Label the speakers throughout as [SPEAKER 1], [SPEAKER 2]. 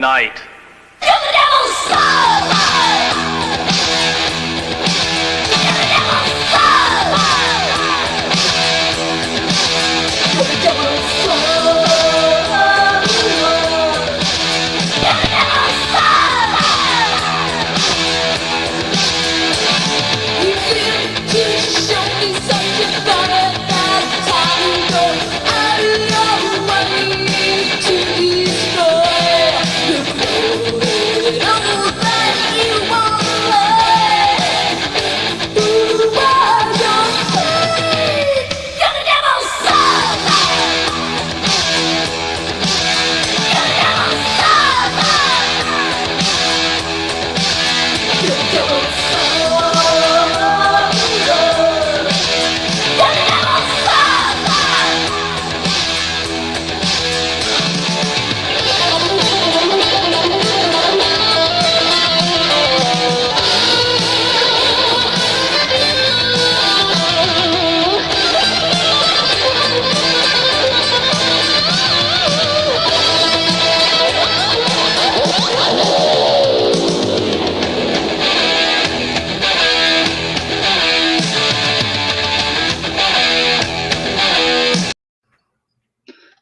[SPEAKER 1] Night.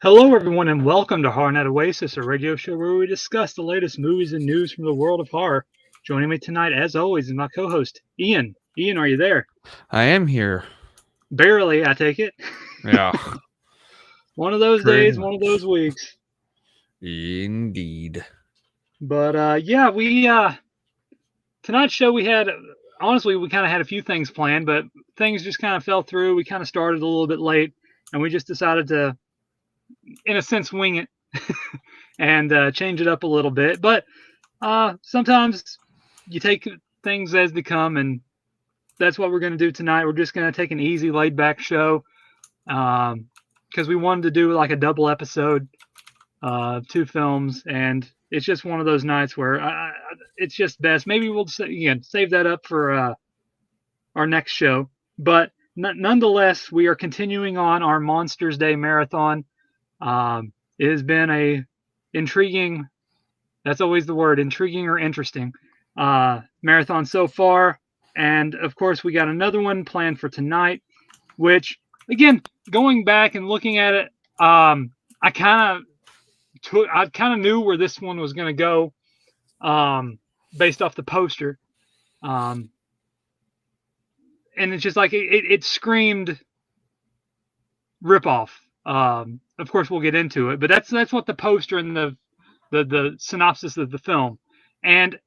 [SPEAKER 2] Hello, everyone, and welcome to Horrornightoasis, a radio show where we discuss the latest movies and news from the world of horror. Joining me tonight, as always, is my co-host, Ian. Ian, are you there?
[SPEAKER 3] I am here.
[SPEAKER 2] Barely, I take it.
[SPEAKER 3] Yeah.
[SPEAKER 2] One of those
[SPEAKER 3] Pretty
[SPEAKER 2] days,
[SPEAKER 3] much.
[SPEAKER 2] one of those weeks.
[SPEAKER 3] Indeed.
[SPEAKER 2] But, tonight's show we kind of had a few things planned, but things just kind of fell through. We kind of started a little bit late, and we just decided to, in a sense, wing it and change it up a little bit. But sometimes you take things as they come, and that's what we're going to do tonight. We're just going to take an easy, laid-back show because we wanted to do like a double episode, 2 films, and it's just one of those nights where it's just best. Maybe we'll save that up for our next show. But nonetheless, we are continuing on our Monsters Day marathon. It has been a intriguing, that's always the word, intriguing or interesting marathon so far. And of course, we got another one planned for tonight, which, again, going back and looking at it, I kind of knew where this one was going to go based off the poster. And it's just like it screamed ripoff. Of course, we'll get into it, but that's what the poster and the synopsis of the film. And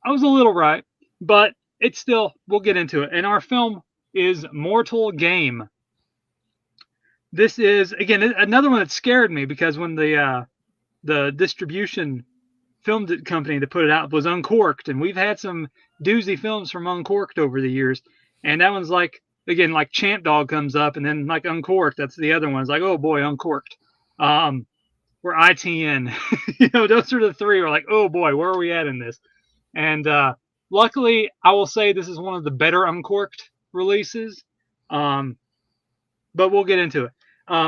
[SPEAKER 2] I was a little right, but it's still, we'll get into it. And our film is Mortal Game. This is, again, another one that scared me because when the distribution film company that put it out was Uncorked, and we've had some doozy films from Uncorked over the years, and that one's like, again, like Champ Dog comes up, and then like Uncorked, that's the other one. It's like, oh boy, Uncorked. We're ITN. Those are the three. We're like, oh boy, where are we at in this? And luckily, I will say this is one of the better Uncorked releases. But we'll get into it.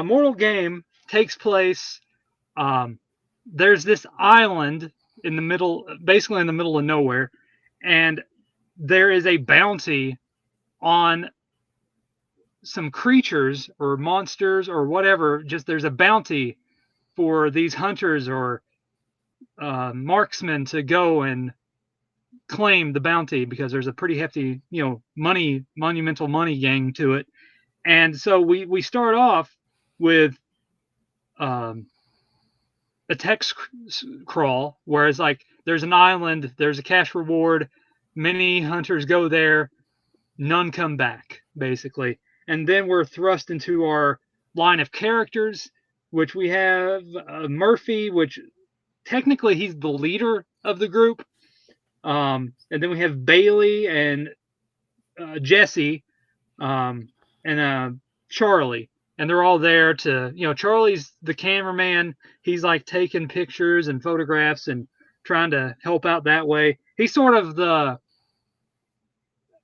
[SPEAKER 2] Mortal Game takes place. There's this island in the middle, basically in the middle of nowhere, and there is a bounty on some creatures or monsters or whatever. Just there's a bounty for these hunters or marksmen to go and claim the bounty because there's a pretty hefty, monumental money gang to it. And so we start off with a text crawl where it's like there's an island, there's a cash reward, many hunters go there, none come back, basically. And then we're thrust into our line of characters, which we have Murphy, which technically he's the leader of the group. And then we have Bailey and Jesse and Charlie. And they're all there to, Charlie's the cameraman. He's like taking pictures and photographs and trying to help out that way. He's sort of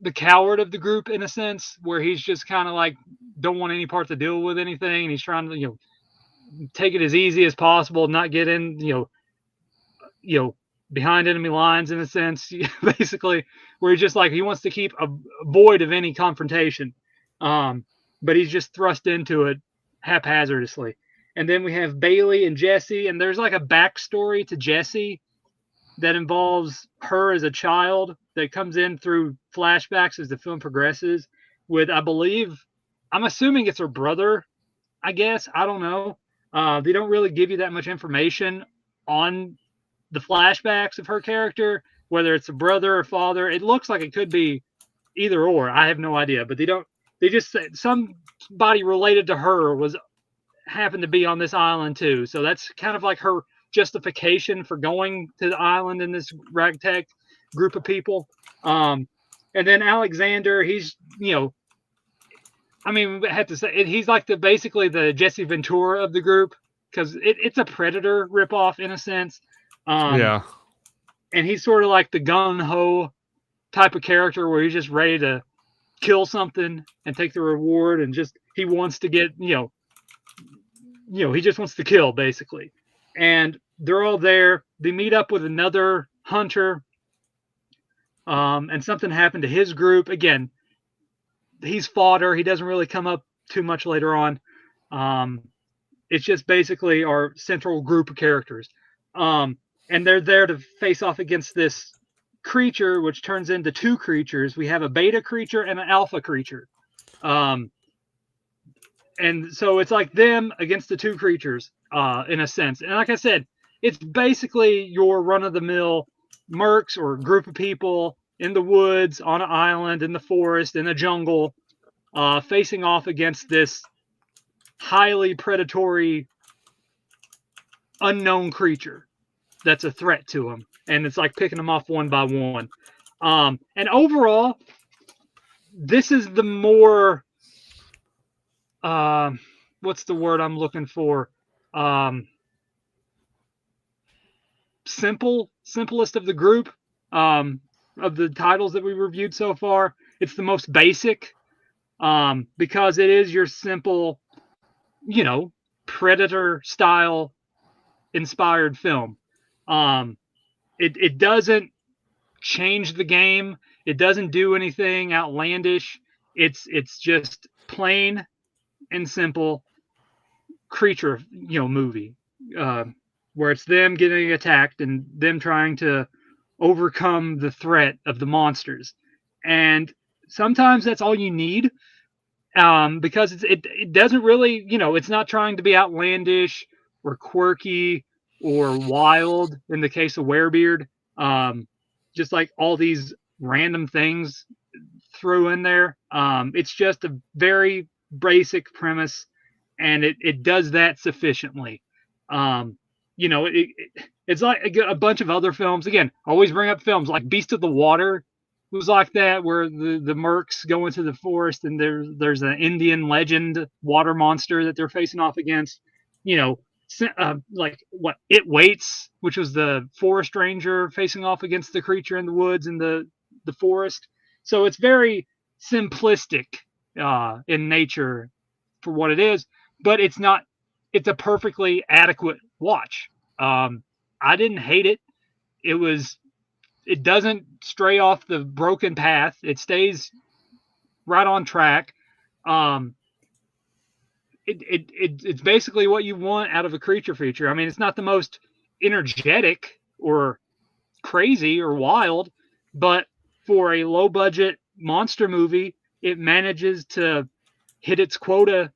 [SPEAKER 2] the coward of the group in a sense, where he's just kind of like don't want any part to deal with anything. And he's trying to, take it as easy as possible, not get in, behind enemy lines in a sense, basically, where he's just like he wants to keep void of any confrontation, but he's just thrust into it haphazardly. And then we have Bailey and Jesse, and there's like a backstory to Jesse that involves her as a child that comes in through flashbacks as the film progresses. With I'm assuming it's her brother. I guess I don't know. They don't really give you that much information on the flashbacks of her character, whether it's a brother or father. It looks like it could be either or. I have no idea, but they don't. They just said somebody related to her happened to be on this island too. So that's kind of like her justification for going to the island in this ragtag group of people. And then Alexander, he's I mean, I have to say he's like basically the Jesse Ventura of the group because it's a Predator ripoff in a sense.
[SPEAKER 1] Yeah.
[SPEAKER 2] And he's sort of like the gung ho type of character where he's just ready to kill something and take the reward, and just he wants to get he just wants to kill basically. And they're all there. They meet up with another hunter, and something happened to his group. Again, he's fodder. He doesn't really come up too much later on. It's just basically our central group of characters. And they're there to face off against this creature, which turns into two creatures. We have a beta creature and an alpha creature. And so it's like them against the two creatures, in a sense. And like I said, it's basically your run-of-the-mill mercs or group of people in the woods, on an island, in the forest, in a jungle, facing off against this highly predatory, unknown creature that's a threat to them. And it's like picking them off one by one. And overall, this is the more... what's the word I'm looking for? Simplest of the group, of the titles that we reviewed so far. It's the most basic, because it is your simple, Predator style inspired film. It doesn't change the game. It doesn't do anything outlandish. It's just plain and simple creature, movie, where it's them getting attacked and them trying to overcome the threat of the monsters. And sometimes that's all you need, because it doesn't really, it's not trying to be outlandish or quirky or wild in the case of Werebeard. Just like all these random things throw in there. It's just a very basic premise, and it does that sufficiently. It's like a bunch of other films. Again, I always bring up films like Beast of the Water was like that, where the mercs go into the forest and there's an Indian legend water monster that they're facing off against. Like what It Waits, which was the forest ranger facing off against the creature in the woods in the forest. So it's very simplistic in nature for what it is, but it's a perfectly adequate watch. I didn't hate it. It doesn't stray off the broken path. It stays right on track. It's basically what you want out of a creature feature. I mean, it's not the most energetic or crazy or wild, but for a low budget monster movie, it manages to hit its quota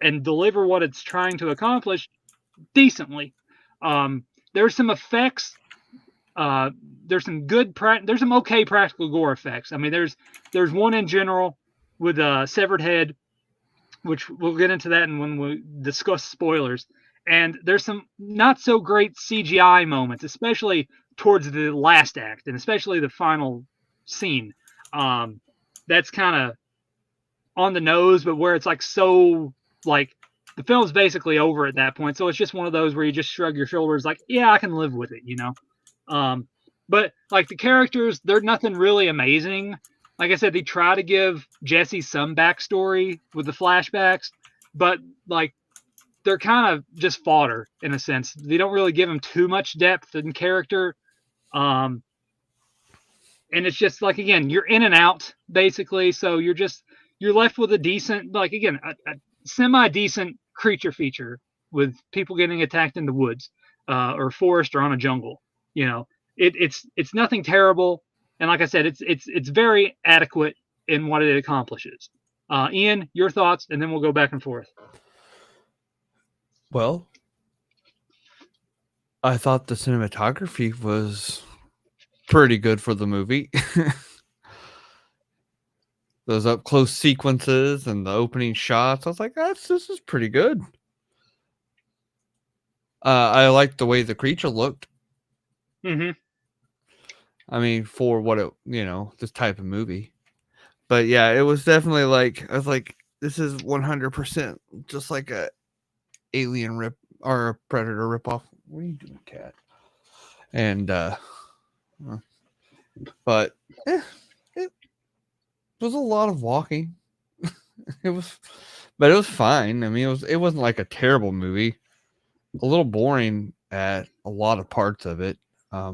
[SPEAKER 2] and deliver what it's trying to accomplish decently. There's some effects. There's some there's some okay practical gore effects. I mean, there's one in general with a severed head, which we'll get into that when we discuss spoilers. And there's some not so great CGI moments, especially towards the last act, and especially the final scene. That's kind of on the nose, but where it's like so like the film's basically over at that point. So it's just one of those where you just shrug your shoulders, like, yeah, I can live with it, But like the characters, they're nothing really amazing. Like I said, they try to give Jesse some backstory with the flashbacks, but like they're kind of just fodder in a sense. They don't really give them too much depth and character. And it's just like, again, you're in and out basically. So you're left with a decent, like, again, a semi decent creature feature with people getting attacked in the woods, or forest or on a jungle. It's nothing terrible. And like I said, it's very adequate in what it accomplishes. Ian, your thoughts, and then we'll go back and forth.
[SPEAKER 1] Well, I thought the cinematography was pretty good for the movie. Those up close sequences and the opening shots, I was like, this is pretty good. I liked the way the creature looked.
[SPEAKER 2] Mm-hmm.
[SPEAKER 1] I mean, for what it, this type of movie. But yeah, it was definitely like, I was like, this is 100% just like a Alien rip or a Predator ripoff. What are you doing, cat? And but it was a lot of walking. But it was fine. I mean, it wasn't like a terrible movie. A little boring at a lot of parts of it. I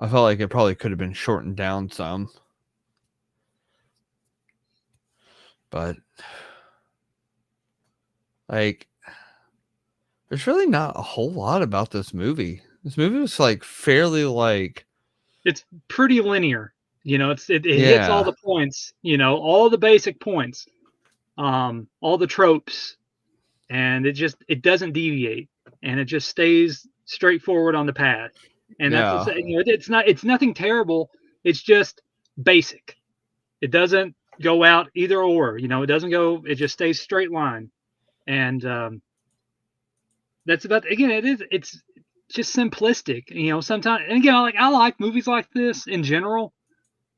[SPEAKER 1] felt like it probably could have been shortened down some. But like, there's really not a whole lot about this movie. This movie was like fairly like,
[SPEAKER 2] it's pretty linear. It hits all the points. All the basic points, all the tropes, and it doesn't deviate, and it just stays straightforward on the path. And that's it's nothing terrible. It's just basic. It doesn't go out either or. It doesn't go. It just stays straight line, and that's about. Again, it's just simplistic. Sometimes, and again, I like movies like this in general.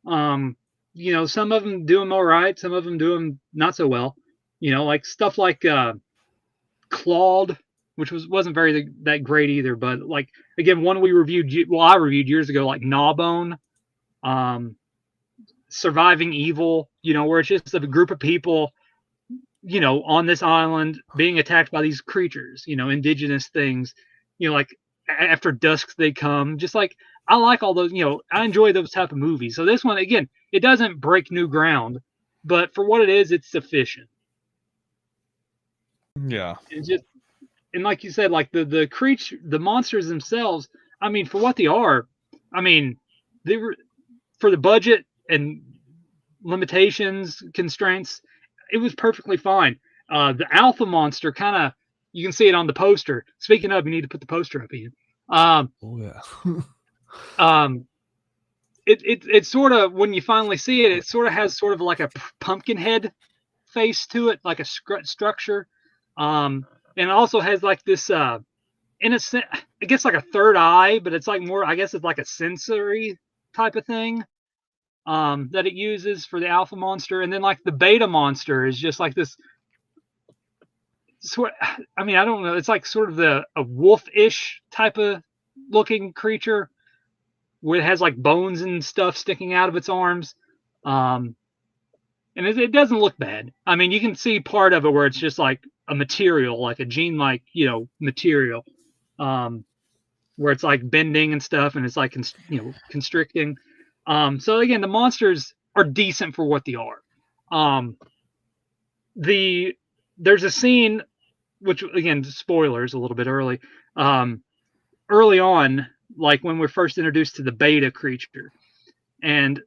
[SPEAKER 2] Some of them do them all right, some of them do them not so well. Like stuff like Clawed, which wasn't that great either. But like, again, one I reviewed years ago, like Gnawbone, Surviving Evil. Where it's just a group of people, on this island being attacked by these creatures, indigenous things. Like after dusk they come. Just like, I like all those. I enjoy those type of movies. So this one, again, it doesn't break new ground, but for what it is, it's sufficient.
[SPEAKER 1] Yeah.
[SPEAKER 2] And like you said, like the monsters themselves, I mean, for what they are, I mean, they were, for the budget and limitations, constraints, it was perfectly fine. The alpha monster you can see it on the poster. Speaking of, you need to put the poster up, Ian.
[SPEAKER 1] Oh yeah.
[SPEAKER 2] It's sort of, when you finally see it, it sort of has sort of like a pumpkin head face to it, like a structure. And it also has like this, in a sense, I guess like a third eye, but it's like more, I guess it's like a sensory type of thing that it uses for the alpha monster. And then like the beta monster is just like this sort, I mean, I don't know, it's like sort of a wolf-ish type of looking creature where it has like bones and stuff sticking out of its arms. And it doesn't look bad. I mean, you can see part of it where it's just like a material, like a gene-like, material, where it's like bending and stuff, and it's like, constricting. So again, the monsters are decent for what they are. There's a scene, which again, spoilers a little bit early, early on, like when we're first introduced to the beta creature, and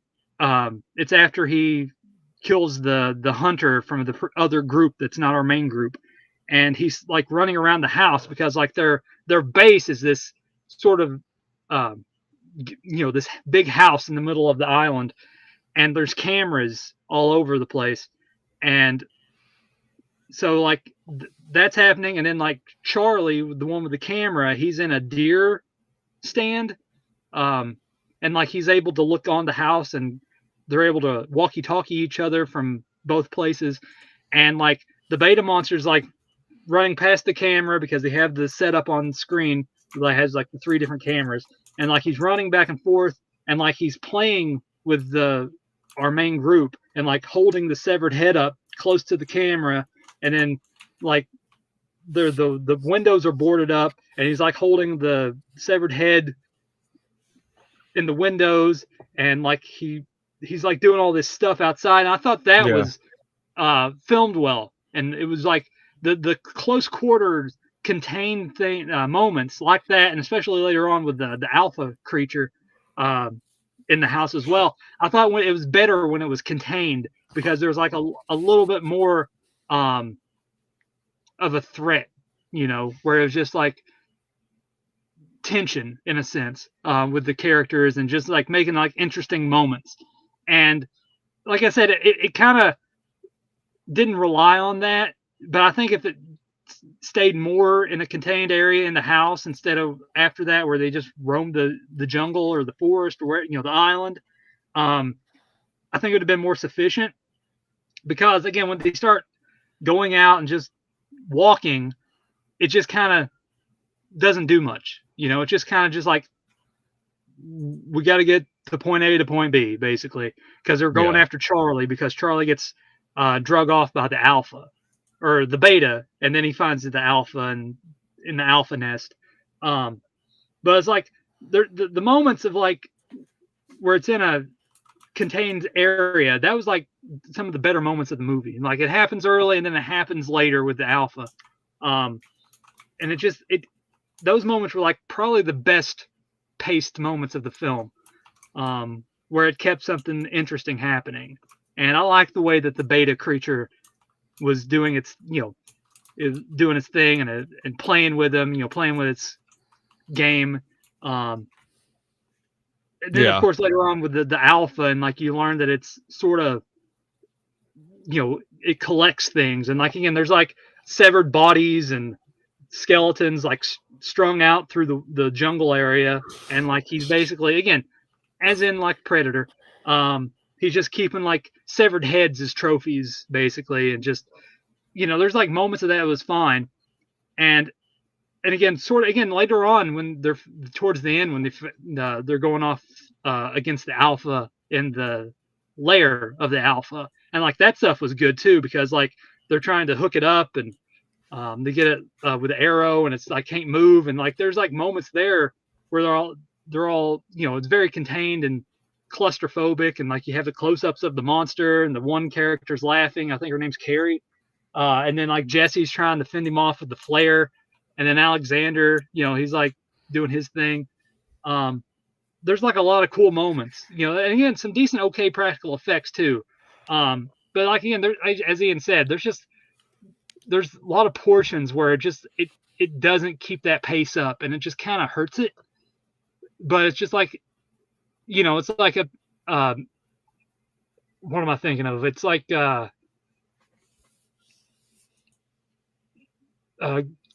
[SPEAKER 2] it's after he kills the hunter from the other group that's not our main group, and he's like running around the house because like their base is this sort of this big house in the middle of the island, and there's cameras all over the place, and so like that's happening. And then like Charlie, the one with the camera, he's in a deer stand, and like he's able to look on the house, and they're able to walkie-talkie each other from both places. And like the beta monster's like running past the camera because they have the setup on screen that has like the 3 different cameras, and like he's running back and forth, and like he's playing with our main group, and like holding the severed head up close to the camera, and then like the windows are boarded up, and he's like holding the severed head in the windows, and like he's like doing all this stuff outside. And I thought that was filmed well, and it was like the close quarters contained moments like that, and especially later on with the alpha creature in the house as well. I thought it was better when it was contained, because there was like a little bit more of a threat, where it was just like tension in a sense with the characters, and just like making like interesting moments. And like I said, it kind of didn't rely on that, but I think if it stayed more in a contained area in the house instead of after that where they just roamed the jungle or the forest or where, the island, I think it would have been more sufficient. Because again, when they start going out and just walking, it just kind of doesn't do much. It's just kind of just like, we got to get to point A to point B, basically, because they're going after Charlie, because Charlie gets drug off by the alpha or the beta, and then he finds the alpha and in the alpha nest. But it's like the moments of like where it's in a contained area, that was like some of the better moments of the movie. Like it happens early and then it happens later with the alpha. And those moments were like probably the best paced moments of the film, where it kept something interesting happening. And I like the way that the beta creature was doing its, doing its thing and playing with them, playing with its game. And then of course later on with the alpha, and like you learn that it's sort of, it collects things, and like again, there's like severed bodies and skeletons like strung out through the jungle area, and like he's basically, again, as in like Predator, he's just keeping like severed heads as trophies, basically, and just, there's like moments of that was fine. And again, sort of again later on when they're towards the end, when they're going off against the alpha in the lair of the alpha, and like that stuff was good too, because like they're trying to hook it up, and they get it with an arrow, and it's like can't move, and like there's like moments there where they're all it's very contained and claustrophobic, and like you have the close-ups of the monster, and the one character's laughing, I think her name's Carrie, and then like Jesse's trying to fend him off with the flare, and then Alexander, he's like doing his thing. There's like a lot of cool moments, and again some decent okay practical effects too, but like again there, as Ian said, there's a lot of portions where it doesn't keep that pace up, and it just kind of hurts it. But it's just like, it's like a what am I thinking of? It's like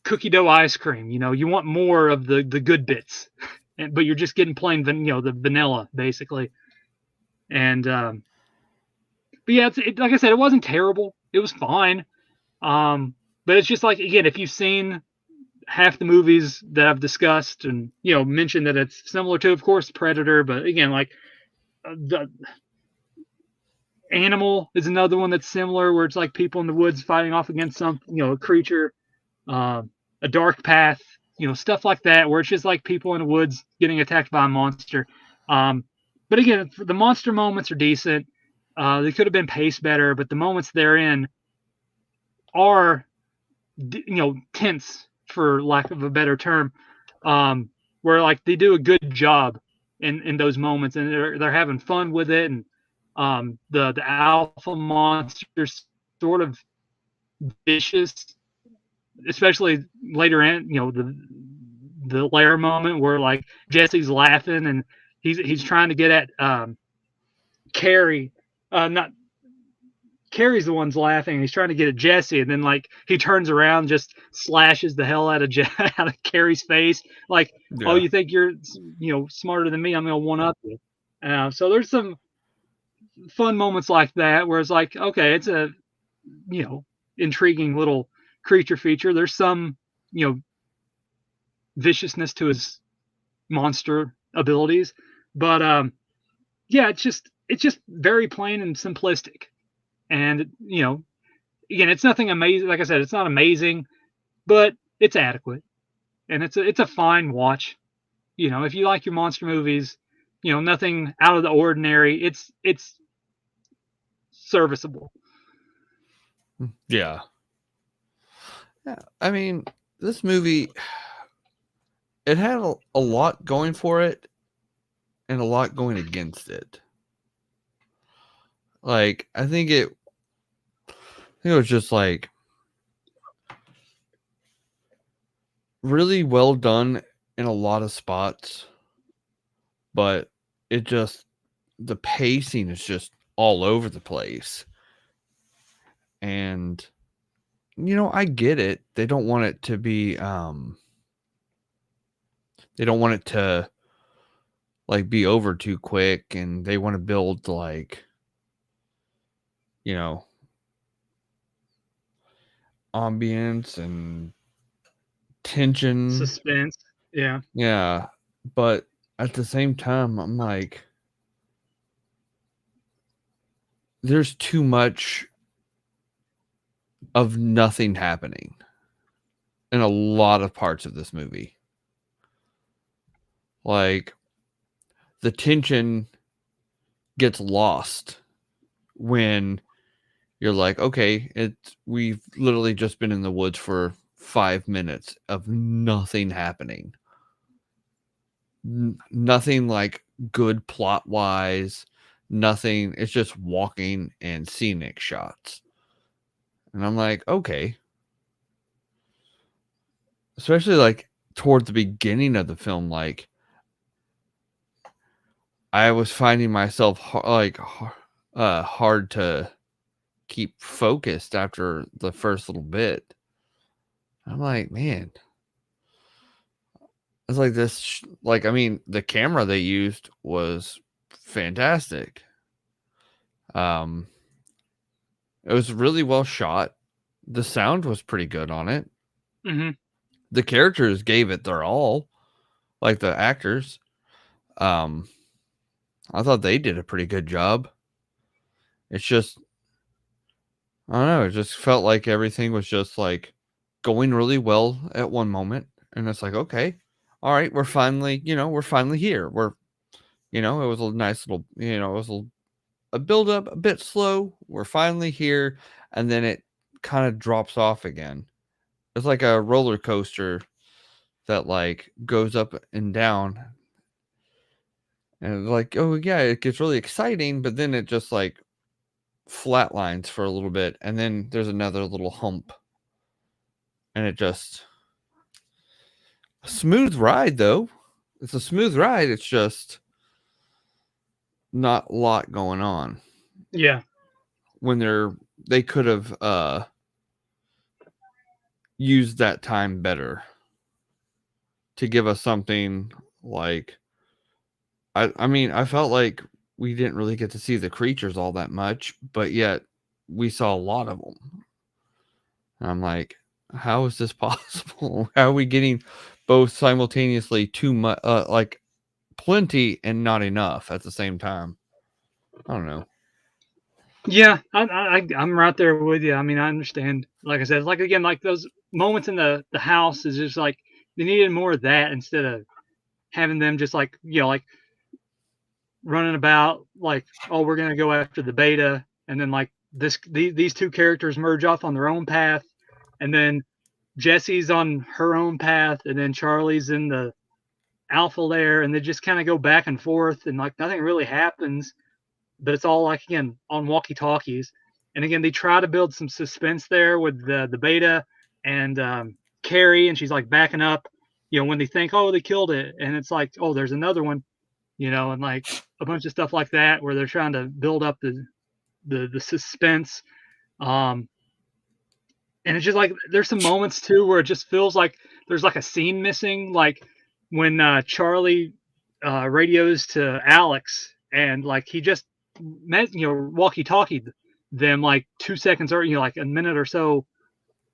[SPEAKER 2] cookie dough ice cream. You want more of the good bits, but you're just getting plain the vanilla basically. And but yeah, like I said, it wasn't terrible. It was fine. But it's just like, again, if you've seen half the movies that I've discussed and, mentioned that it's similar to, of course, Predator, but again, like the Animal is another one that's similar, where it's like people in the woods fighting off against some, a creature, A Dark Path, stuff like that, where it's just like people in the woods getting attacked by a monster. But again, the monster moments are decent. They could have been paced better, but the moments they're in are, tense, for lack of a better term, where like they do a good job in those moments, and they're having fun with it. And the alpha monster's sort of vicious, especially later in, the lair moment where like Jesse's laughing and he's trying to get at Carrie, not Carrie's the one's laughing, and he's trying to get at Jesse, and then like he turns around and just slashes the hell out of out of Carrie's face, like, oh, you think you're smarter than me, I'm gonna one up you. So there's some fun moments like that where it's like, okay, it's a intriguing little creature feature. There's some viciousness to his monster abilities, but yeah, it's just very plain and simplistic. And again, it's nothing amazing. Like I said, it's not amazing. but it's adequate, and it's a fine watch. If you like your monster movies, nothing out of the ordinary. It's serviceable.
[SPEAKER 1] Yeah. Yeah. I mean, this movie, it had a lot going for it and a lot going against it. Like, I think it was just like really well done in a lot of spots, but the pacing is just all over the place. And I get it. They don't want it to be they don't want it to like be over too quick, and they want to build like ambience and tension.
[SPEAKER 2] Suspense. Yeah.
[SPEAKER 1] Yeah. But at the same time, I'm like, there's too much of nothing happening in a lot of parts of this movie. Like, the tension gets lost when you're like, okay, we've literally just been in the woods for 5 minutes of nothing happening. Nothing like good plot wise, nothing. It's just walking and scenic shots. And I'm like, okay. Especially like toward the beginning of the film, like I was finding myself hard to keep focused after the first little bit. I'm like, man, it's like this. I mean, the camera they used was fantastic. It was really well shot. The sound was pretty good on it.
[SPEAKER 2] Mm-hmm.
[SPEAKER 1] The characters gave it their all, like the actors. I thought they did a pretty good job. It's just, I don't know. It just felt like everything was just like going really well at one moment, and it's like, okay, all right, we're finally here. It was a nice little, it was a build up, a bit slow. We're finally here, and then it kind of drops off again. It's like a roller coaster that like goes up and down, and like, oh yeah, it gets really exciting, but then it just like flatlines for a little bit, and then there's another little hump, and it just smooth ride though. It's a smooth ride. It's just not a lot going on.
[SPEAKER 2] Yeah.
[SPEAKER 1] When they could have used that time better to give us something like I mean, I felt like we didn't really get to see the creatures all that much, but yet we saw a lot of them. And I'm like, how is this possible? How are we getting both simultaneously too much, like plenty and not enough at the same time? I don't know.
[SPEAKER 2] Yeah, I'm right there with you. I mean, I understand. Like I said, like again, like those moments in the house is just like they needed more of that instead of having them just like like running about like, oh, we're gonna go after the beta, and then like these two characters merge off on their own path, and then Jesse's on her own path, and then Charlie's in the alpha there, and they just kind of go back and forth, and like nothing really happens, but it's all like again on walkie talkies, and again they try to build some suspense there with the beta and Carrie, and she's like backing up, when they think, oh, they killed it, and it's like, oh, there's another one, and like a bunch of stuff like that where they're trying to build up the suspense. And it's just like there's some moments too where it just feels like there's like a scene missing, like when Charlie radios to Alex, and like he just walkie talkied them like 2 seconds or like a minute or so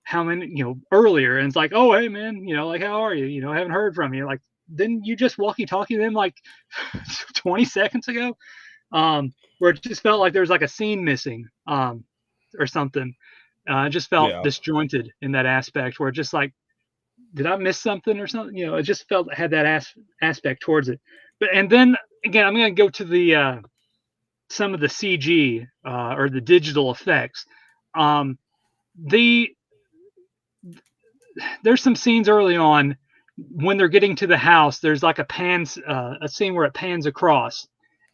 [SPEAKER 2] how many earlier, and it's like, oh hey man, like how are you, I haven't heard from you, like didn't you just walkie talkie them like 20 seconds ago, where it just felt like there was like a scene missing, or something. It just felt
[SPEAKER 1] Yeah.
[SPEAKER 2] disjointed in that aspect where it just like did I miss something or something? You know, it just felt it had that aspect towards it. But and then again, I'm going to go to the some of the CG or the digital effects. Um, the there's some scenes early on when they're getting to the house. There's like a scene where it pans across,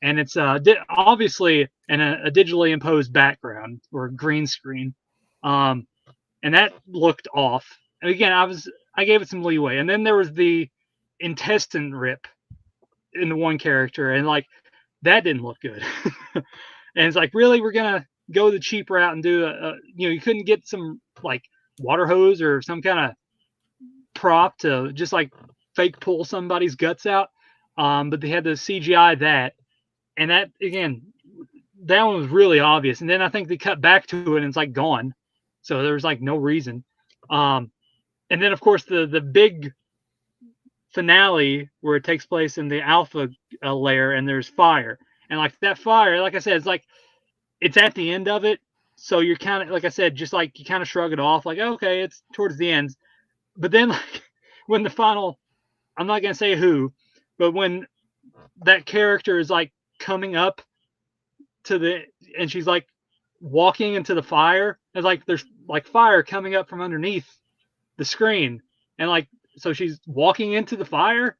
[SPEAKER 2] and it's obviously in a digitally imposed background or a green screen, and that looked off. And again, I gave it some leeway, and then there was the intestine rip in the one character, and like that didn't look good. And it's like, really, we're gonna go the cheap route and do you couldn't get some like water hose or some kind of prop to just like fake pull somebody's guts out. But they had to CGI that, and that again, that one was really obvious. And then I think they cut back to it and it's like gone, so there was like no reason. And then of course the big finale where it takes place in the alpha layer and there's fire, and like that fire, like I said, it's like it's at the end of it, so you're kind of, like I said, just like you kind of shrug it off like, okay, it's towards the end. But then like when the final, I'm not gonna say who, but when that character is like coming up to the, and she's like walking into the fire, it's like there's like fire coming up from underneath the screen, and like so she's walking into the fire.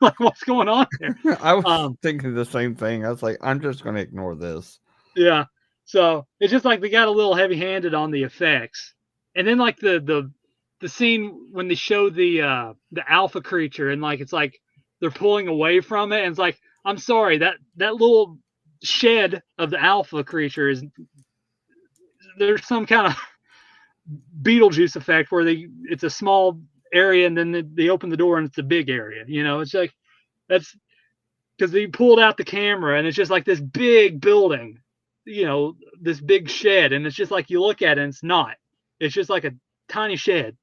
[SPEAKER 2] Like what's going on there?
[SPEAKER 1] I was thinking the same thing. I was like, I'm just going to ignore this.
[SPEAKER 2] Yeah. So it's just like they got a little heavy-handed on the effects, and then like the scene when they show the alpha creature, and like it's like they're pulling away from it, and it's like, I'm sorry, that little shed of the alpha creature is, there's some kind of Beetlejuice effect where it's a small area and then they open the door and it's a big area. You know, it's like that's because they pulled out the camera and it's just like this big building, you know, this big shed, and it's just like you look at it and it's not. It's just like a tiny shed.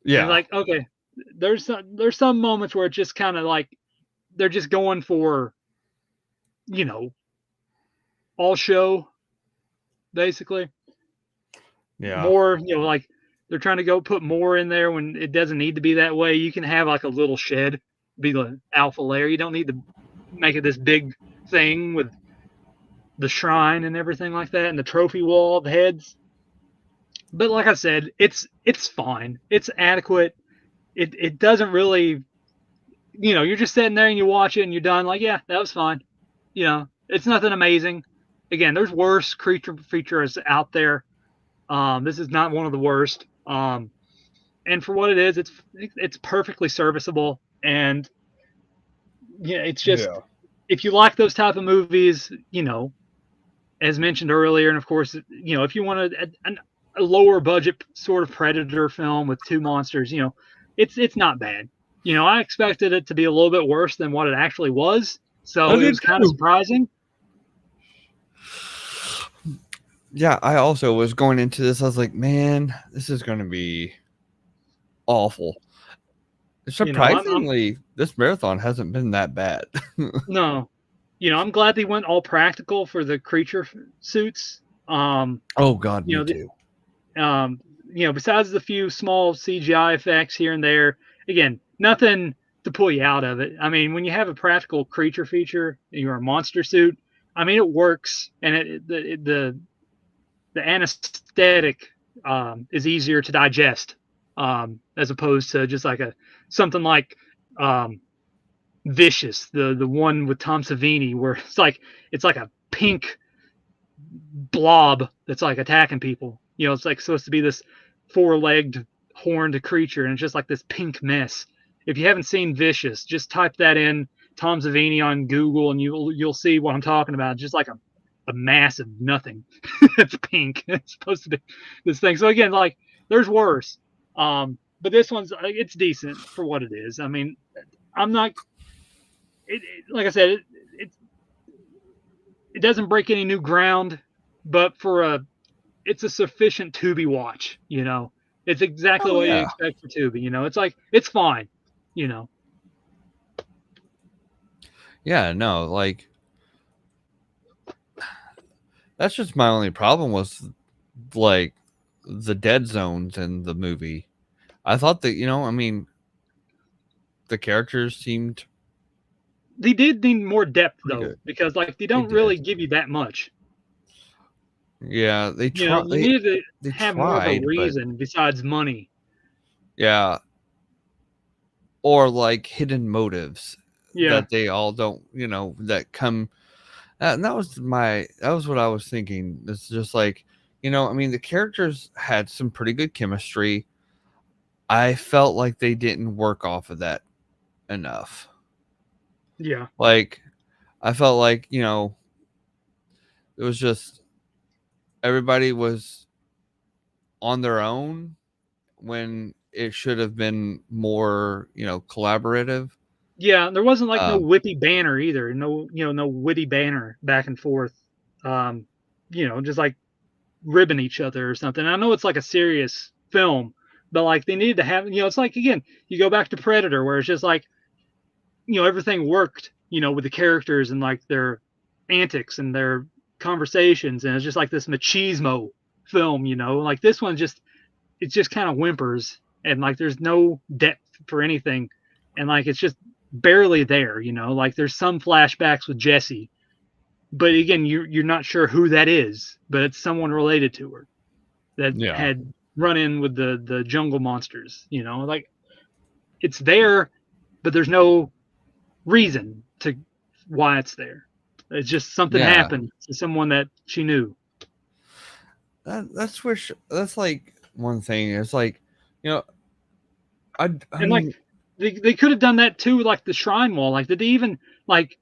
[SPEAKER 1] Yeah.
[SPEAKER 2] And like, okay, there's some moments where it's just kind of like they're just going for, you know, all show, basically.
[SPEAKER 1] Yeah.
[SPEAKER 2] More, you know, like they're trying to go put more in there when it doesn't need to be that way. You can have like a little shed be the alpha layer. You don't need to make it this big thing with the shrine and everything like that and the trophy wall, the heads. But like I said, it's fine. It's adequate. It doesn't really, you know, you're just sitting there and you watch it and you're done. Like, yeah, that was fine. You know, it's nothing amazing. Again, there's worse creature features out there. This is not one of the worst. And for what it is, it's perfectly serviceable. And yeah, it's just, if you like those type of movies, you know, as mentioned earlier, and of course, you know, if you want a lower budget sort of Predator film with two monsters, you know, it's not bad. You know, I expected it to be a little bit worse than what it actually was, so it was kind of surprising.
[SPEAKER 1] Yeah, I also was going into this. I was like, man, this is going to be awful. Surprisingly, this marathon hasn't been that bad.
[SPEAKER 2] No, you know, I'm glad they went all practical for the creature suits.
[SPEAKER 1] Oh God,
[SPEAKER 2] you know,
[SPEAKER 1] me too.
[SPEAKER 2] You know, besides the few small CGI effects here and there, again, nothing to pull you out of it. I mean, when you have a practical creature feature and you're a monster suit, I mean, it works, and the anesthetic is easier to digest as opposed to just like something like Vicious, the one with Tom Savini, where it's like a pink blob that's like attacking people. You know, it's like supposed to be this four-legged horned creature, and it's just like this pink mess. If you haven't seen Vicious, just type that in Tom Savini on Google, and you'll see what I'm talking about. Just like a mass of nothing. It's pink. It's supposed to be this thing. So again, like there's worse, but this one's it's decent for what it is. I mean, I'm not. Like I said, it doesn't break any new ground, but it's a sufficient Tubi watch. You know, it's exactly what you expect for Tubi. You know, it's like it's fine. You know.
[SPEAKER 1] Yeah, no, like that's just my only problem was like the dead zones in the movie. I thought that, I mean, the characters seemed
[SPEAKER 2] They did need more depth
[SPEAKER 1] pretty
[SPEAKER 2] though,
[SPEAKER 1] good.
[SPEAKER 2] because like they
[SPEAKER 1] They
[SPEAKER 2] don't
[SPEAKER 1] did.
[SPEAKER 2] really give you that much.
[SPEAKER 1] Yeah, they
[SPEAKER 2] You know,
[SPEAKER 1] try.
[SPEAKER 2] you needed to
[SPEAKER 1] They
[SPEAKER 2] have more of a
[SPEAKER 1] tried, but
[SPEAKER 2] reason besides money.
[SPEAKER 1] yeah, or like hidden motives
[SPEAKER 2] Yeah,
[SPEAKER 1] that they all don't, that come. And that was what I was thinking. It's just like, I mean, the characters had some pretty good chemistry. I felt like they didn't work off of that enough.
[SPEAKER 2] yeah,
[SPEAKER 1] Like, I felt like, it was just everybody was on their own when it should have been more, collaborative.
[SPEAKER 2] yeah. There wasn't like no
[SPEAKER 1] Um,
[SPEAKER 2] whippy banner either. No, no witty banner back and forth. Um, just like ribbing each other or something. I know it's like a serious film, but like they needed to have, it's like again, you go back to Predator where it's just like, everything worked, with the characters and like their antics and their conversations, and it's just like this machismo film, like this one just it just kind of whimpers and like there's no depth for anything, and like it's just barely there, like there's some flashbacks with Jesse, but again, you're not sure who that is, but it's someone related to her that
[SPEAKER 1] yeah,
[SPEAKER 2] had run in with the jungle monsters, like it's there, but there's no reason to why it's there. It's just something
[SPEAKER 1] yeah.
[SPEAKER 2] happened to someone that she knew.
[SPEAKER 1] That's like one thing. It's like, you know, I
[SPEAKER 2] And like
[SPEAKER 1] mean,
[SPEAKER 2] they could have done that too with like the shrine wall. Like did they even like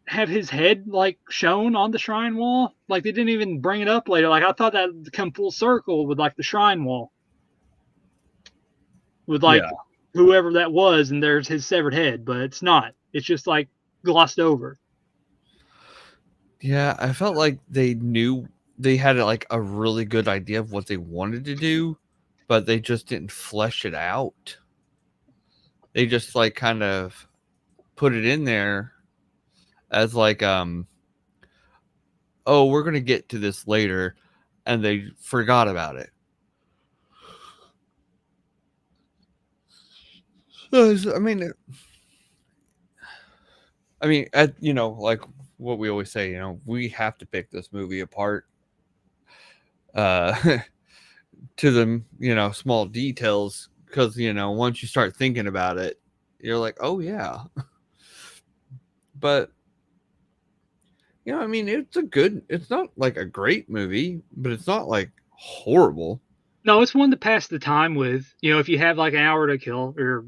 [SPEAKER 2] have his head like shown on the shrine wall? Like they didn't even bring it up later. Like I thought that would come full circle with like the shrine wall. With
[SPEAKER 1] yeah,
[SPEAKER 2] like whoever that was and there's his severed head, but it's not. It's just like glossed over.
[SPEAKER 1] yeah. I felt like they had like a really good idea of what they wanted to do, but they just didn't flesh it out. They just like kind of put it in there as like, oh, we're gonna get to this later, and they forgot about it. I mean, like what we always say, we have to pick this movie apart, uh, to the small details, because once you start thinking about it, you're like, oh yeah. But I mean, it's not like a great movie, but it's not like horrible.
[SPEAKER 2] No, it's one to pass the time with. If you have like an hour to kill or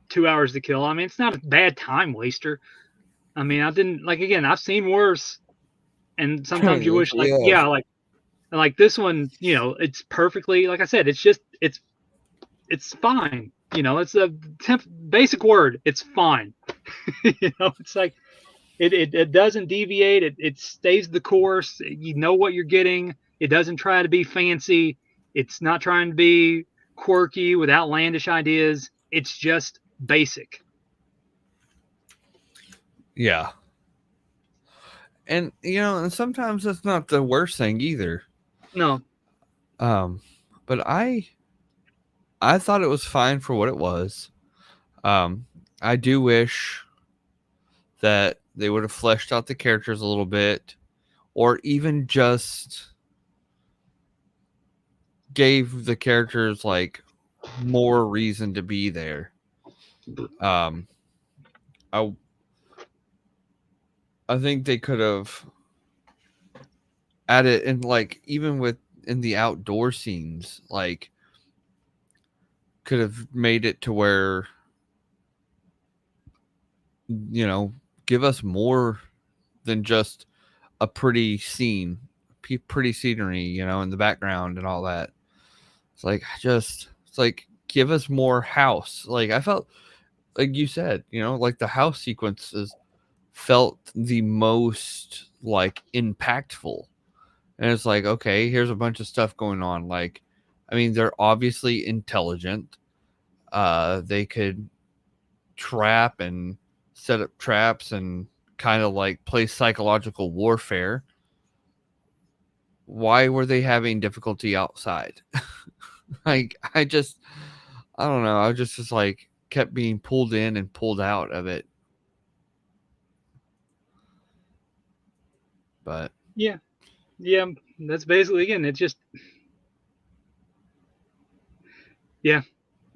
[SPEAKER 2] 2 hours to kill, I mean, it's not a bad time waster. I mean, I didn't like again. I've seen worse, and sometimes you
[SPEAKER 1] Yes,
[SPEAKER 2] wish
[SPEAKER 1] we
[SPEAKER 2] like
[SPEAKER 1] have.
[SPEAKER 2] yeah, like this one. It's perfectly like I said. It's fine. It's a basic word. It's fine. It's like it doesn't deviate. It stays the course. You know what you're getting. It doesn't try to be fancy. It's not trying to be quirky with outlandish ideas. It's just basic.
[SPEAKER 1] Yeah. And and sometimes that's not the worst thing either.
[SPEAKER 2] No,
[SPEAKER 1] Um, but I thought it was fine for what it was. Um, I do wish that they would have fleshed out the characters a little bit, or even just gave the characters like more reason to be there. Um, I I think they could have added, and like even with in the outdoor scenes, like could have made it to where you know give us more than just a pretty scene, pretty scenery, in the background and all that. It's like give us more house. Like I felt like you said, like the house sequences felt the most like impactful. And it's like, okay, here's a bunch of stuff going on. Like, I mean, they're obviously intelligent. They could trap and set up traps and kind of like play psychological warfare. Why were they having difficulty outside? Like, I just, I don't know. I just like kept being pulled in and pulled out of it. But
[SPEAKER 2] Yeah, that's basically, again, it just, yeah,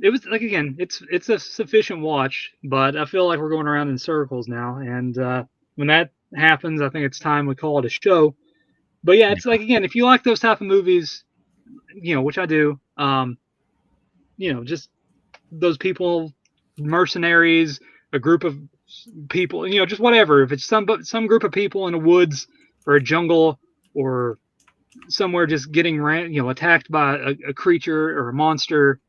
[SPEAKER 2] it was like, again, it's a sufficient watch, but I feel like we're going around in circles now, and when that happens, I think it's time we call it a show. But yeah, it's like, again, if you like those type of movies, which I do, just those people, mercenaries, a group of people, just whatever. If it's some group of people in a woods or a jungle or somewhere just getting attacked by a creature or a monster,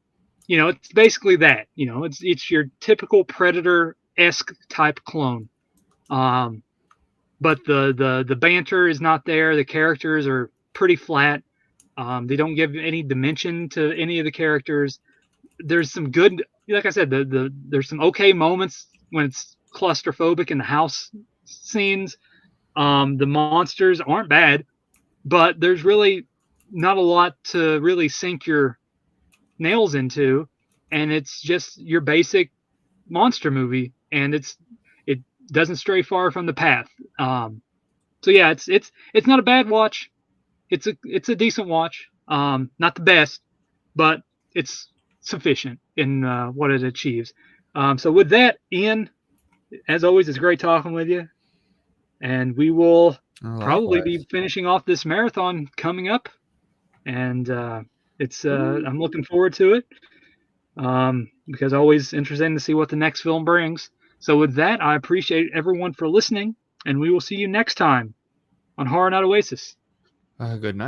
[SPEAKER 2] it's basically that. It's your typical Predator-esque type clone. But the banter is not there. The characters are pretty flat. They don't give any dimension to any of the characters. There's some good, like I said, there's some okay moments when it's claustrophobic in the house scenes. The monsters aren't bad, but there's really not a lot to really sink your nails into, and it's just your basic monster movie, and it doesn't stray far from the path. So yeah, it's not a bad watch. It's a decent watch. Not the best, but it's sufficient in what it achieves. So with that, Ian, as always, it's great talking with you, and we will probably be
[SPEAKER 1] likewise.
[SPEAKER 2] finishing off this marathon coming up, and I'm looking forward to it, because always interesting to see what the next film brings. So with that, I appreciate everyone for listening, and we will see you next time on Horror Night Oasis.
[SPEAKER 1] Good night.